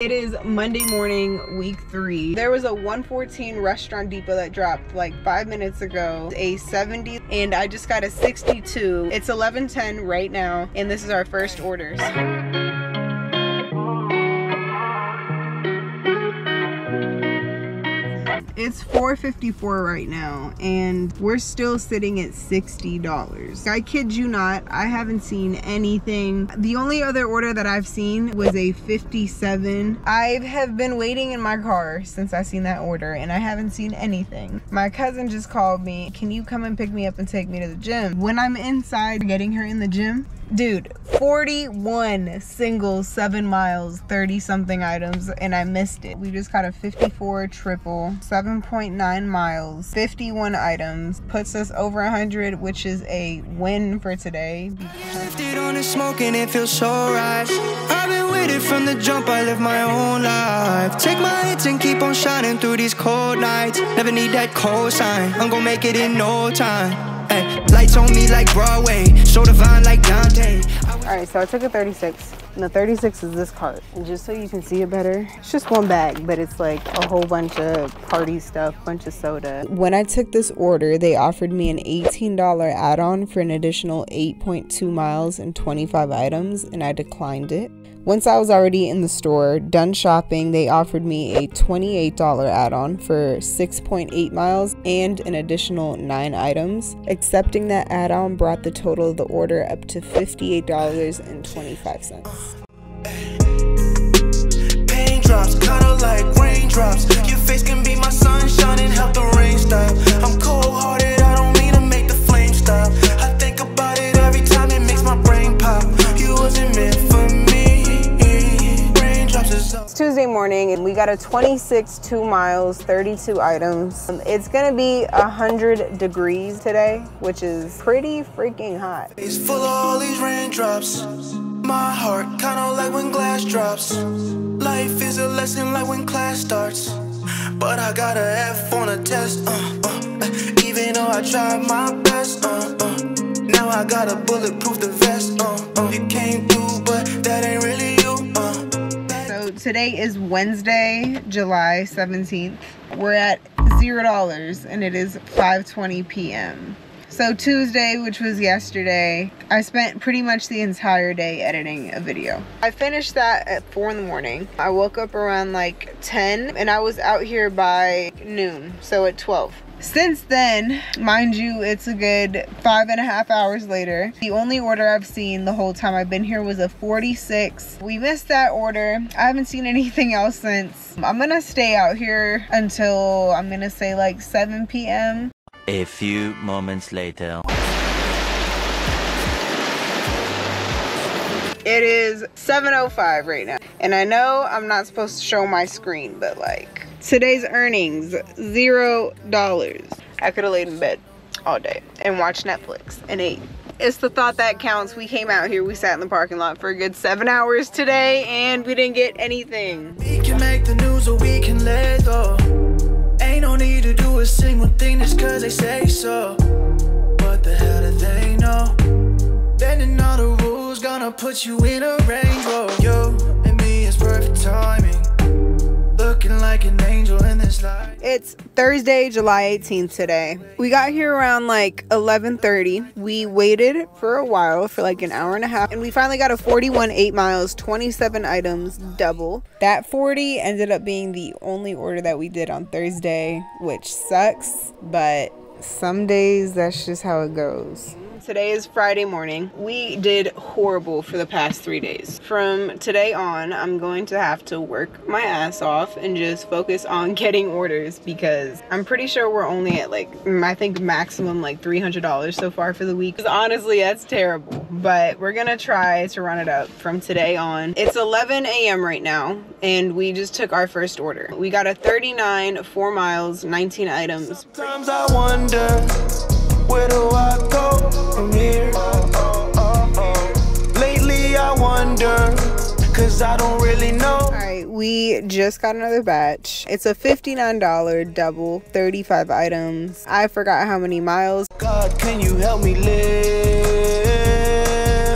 It is Monday morning, week 3. There was a 114 Restaurant Depot that dropped like 5 minutes ago, a 70, and I just got a 62. It's 11:10 right now, and this is our first orders. It's $4.54 right now, and we're still sitting at $60. I kid you not, I haven't seen anything. The only other order that I've seen was a 57. I have been waiting in my car since I seen that order, and I haven't seen anything. My cousin just called me, can you come and pick me up and take me to the gym? When I'm inside getting her in the gym, dude, 41 single 7 miles, 30 something items, and I missed it. We just got a 54 triple, 7.9 miles, 51 items, puts us over 100, which is a win for today. Lifted on the smoke and it feels so right. I've been with it from the jump, I live my own life. Take my hits and keep on shining through these cold nights. Never need that cosign, I'm gonna make it in no time. Ay, lights on me like Broadway, so divine like Dante. Alright, so I took a 36, and the 36 is this cart. And just so you can see it better, it's just one bag, but it's like a whole bunch of party stuff, bunch of soda. When I took this order, they offered me an $18 add-on for an additional 8.2 miles and 25 items, and I declined it. Once I was already in the store, done shopping, they offered me a $28 add-on for 6.8 miles and an additional 9 items. Accepting that add-on brought the total of the order up to $58.25. Pain drops, kinda like raindrops. Your face can be my sunshine and help the rain stop. I'm cold-hearted, I don't mean to make the flame stop. I think about it every time, it makes my brain pop. You wasn't meant for me. It's Tuesday morning, and we got a 26 2 miles, 32 items. It's gonna be 100 degrees today, which is pretty freaking hot. It's full of all these raindrops. My heart kinda like when glass drops. Life is a lesson like when class starts. But I got a F on a test, even though I tried my best, now I gotta bulletproof the vest, you came through, but that ain't really you, So today is Wednesday, July 17th. We're at $0, and it is 5:20 p.m. So Tuesday, which was yesterday, I spent pretty much the entire day editing a video. I finished that at 4 in the morning. I woke up around like 10, and I was out here by noon, so at 12. Since then, mind you, it's a good 5.5 hours later. The only order I've seen the whole time I've been here was a 46. We missed that order. I haven't seen anything else since. I'm gonna stay out here until, I'm gonna say like 7 p.m. A few moments later. It is 7:05 right now, and I know I'm not supposed to show my screen, but like today's earnings, $0. I could have laid in bed all day and watched Netflix and ate. It's the thought that counts. We came out here, we sat in the parking lot for a good 7 hours today, and we didn't get anything. We can make the news or we can let go. Ain't no need to do a single thing just cause they say so. What the hell do they know? Bending all the rules, gonna put you in a rainbow. You and me is perfect timing. Looking like an angel in this light. It's Thursday, July 18th today. We got here around like 11:30. We waited for a while, for like an hour and a half, and we finally got a 41 8 miles, 27 items, double. That 40 ended up being the only order that we did on Thursday, which sucks, but some days that's just how it goes. Today is Friday morning. We did horrible for the past 3 days. From today on, I'm going to have to work my ass off and just focus on getting orders, because I'm pretty sure we're only at like, I think maximum like $300 so far for the week. Because honestly, that's terrible. But we're gonna try to run it up from today on. It's 11 a.m. right now, and we just took our first order. We got a 39 4 miles, 19 items. Sometimes I wonder, where do I go from here? Lately I wonder, cause I don't really know. Alright, we just got another batch. It's a $59 double, 35 items. I forgot how many miles. God, can you help me live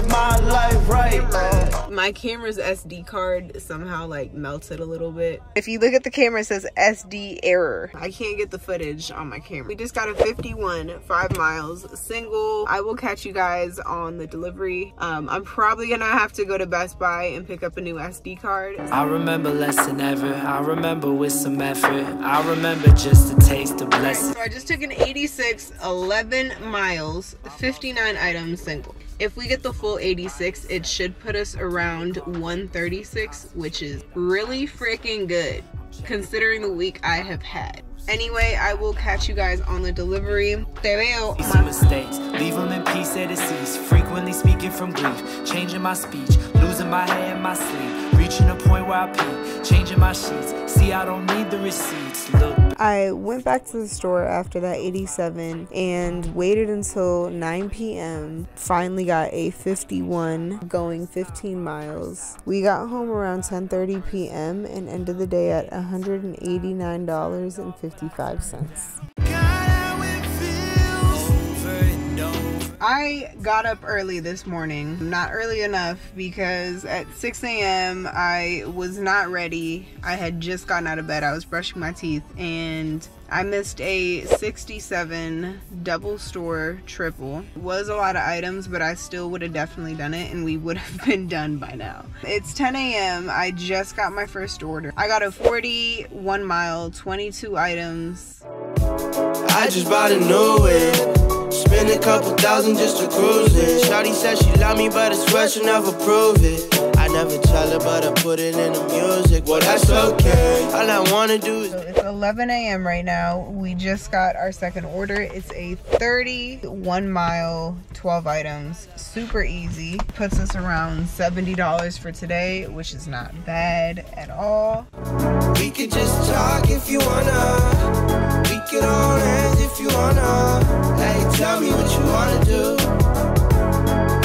my life right? My camera's SD card somehow like melted a little bit. If you look at the camera, it says SD error. I can't get the footage on my camera. We just got a 51 5 miles single. I will catch you guys on the delivery. I'm probably gonna have to go to Best Buy and pick up a new SD card. I remember less than ever. I remember with some effort. I remember just a taste of blessing. So I just took an 86 11 miles 59 items single. If we get the full 86, it should put us around 136, which is really freaking good considering the week I have had. Anyway, I will catch you guys on the delivery. Te veo. Some mistakes, leave them in peace at a cease. Frequently speaking from grief, changing my speech, losing my head in my sleep, reaching a point where I peak, changing my sheets. See, I don't need the receipts. Look. I went back to the store after that 87 and waited until 9 p.m. Finally got a 51 going 15 miles. We got home around 10:30 p.m. and ended the day at $189.55. I got up early this morning. Not early enough because at 6 a.m. I was not ready. I had just gotten out of bed. I was brushing my teeth and I missed a 67 double store triple. It was a lot of items, but I still would have definitely done it and we would have been done by now. It's 10 a.m. I just got my first order. I got a 41 mile, 22 items. I just bought a new whip. Spend a couple thousand just to cruise it. Shawty said she love me, but I swear she'll never prove it. I never tell her, but I put it in the music. Well, that's okay. All I wanna do is... So it's 11 a.m. right now. We just got our second order. It's a 31 mile, 12 items. Super easy. Puts us around $70 for today, which is not bad at all. We could just talk if you wanna. We could hold hands if you wanna. Hey, tell me what you wanna do.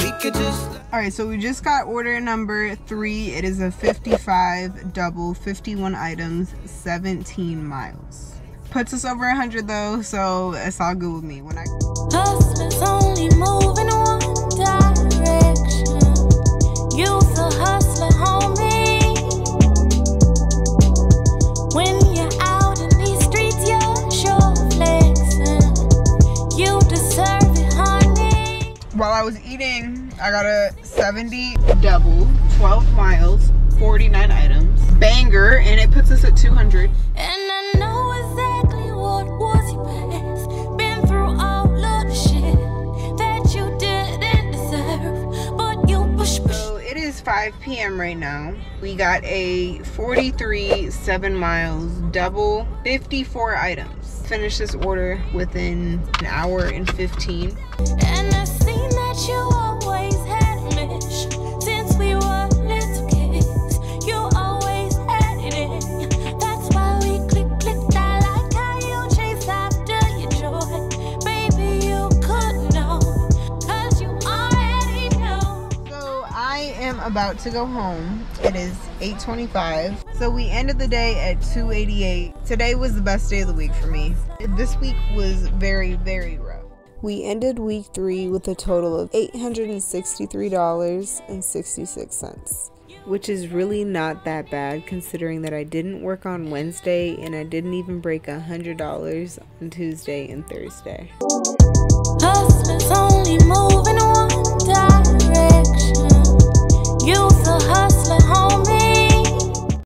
We could just... Alright, so we just got order number 3. It is a 55 double, 51 items, 17 miles. Puts us over 100 though, so it's all good with me. When I hustlers only move in one direction. You's a hustler, homie. When you're out in these streets, you're sure flexing. You deserve it, honey. While I was eating, I got a 70 double, 12 miles, 49 items, banger, and it puts us at 200. And I know exactly what was your past. Been through all of the shit that you didn't deserve, but you push. So it is 5 p.m. right now. We got a 43 7 miles double, 54 items. Finished this order within an hour and 15. And I seen that you always had a mission. Since we were little kids, you always had it in. That's why we click. I like how you chase after your joy. Baby, you could know, 'cause you already know. So I am about to go home. It is 8:25. So we ended the day at 288. Today was the best day of the week for me. This week was very, very rough. We ended week 3 with a total of $863.66, which is really not that bad considering that I didn't work on Wednesday and I didn't even break $100 on Tuesday and Thursday. Hustlers only move in one direction. You's a hustler, homie.